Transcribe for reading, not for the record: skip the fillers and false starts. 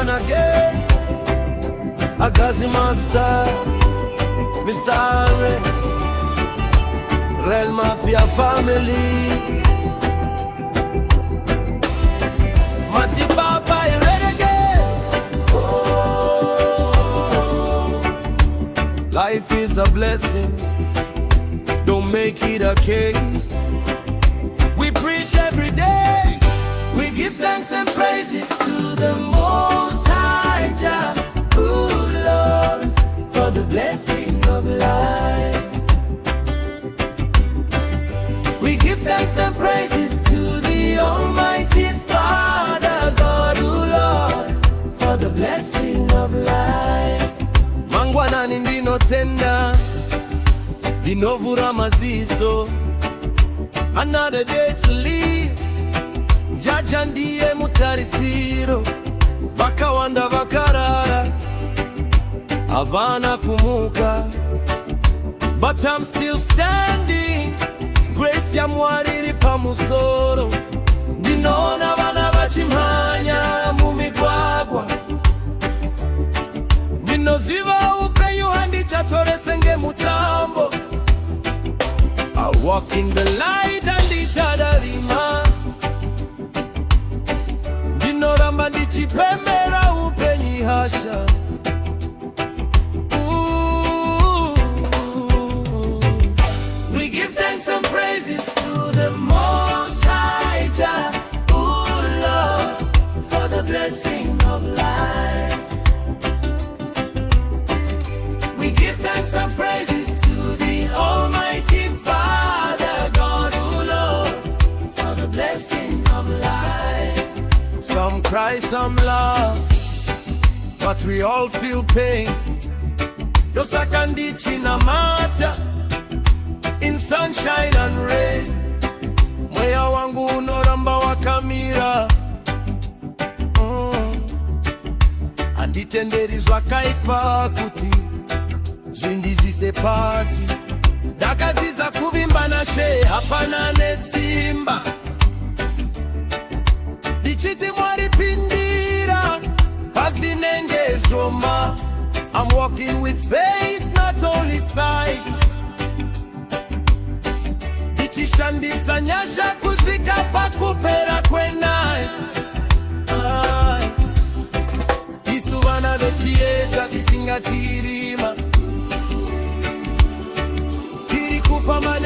man again. A Ghazi Master, Mr. Harry, Real Mafia family. Mati Papa, you ready again? Oh, life is a blessing, don't make it a case. We preach every day, we give thanks and praises to the Most High Jah. Ooh, Lord, for the blessing of life. We give thanks and praises to the Almighty Father God, ooh, Lord, for the blessing of life. Mangwana ndino tenda, dinovura mazizo. Another day to live, Jaja ndiye mutarisiro. Vakawanda vakarara, avana kumuka, but I'm still standing. Grace ya mwariri pamusoro, ndinona vana vachimhanya mumigwagwa, ndinoziva upenyu handichatorese mutambo. I walk in the light and ndichadarima, ndinoramba ndichipemera upenyu hasha. We give thanks and praises to the Most High Jah, ooh, Lord, for the blessing of life. We give thanks and praises to the Almighty Father God, ooh, Lord, for the blessing of life. Some cry, some laugh, but we all feel pain. Yosakandichi na mata, in sunshine and rain. Moya wangu unoramba wakamira, anditenderizwa kaipa kuti zvindizise pasi. Dakadziza kuvimba na she hapana nesimba, dichiti mwari pindira pasi nenge zoma. I'm walking with faith, not only sight. Dichishandisa nyasha kuzvika pakupera kwenai. Isu vana vechiedza tisingatirima, tiri kufamba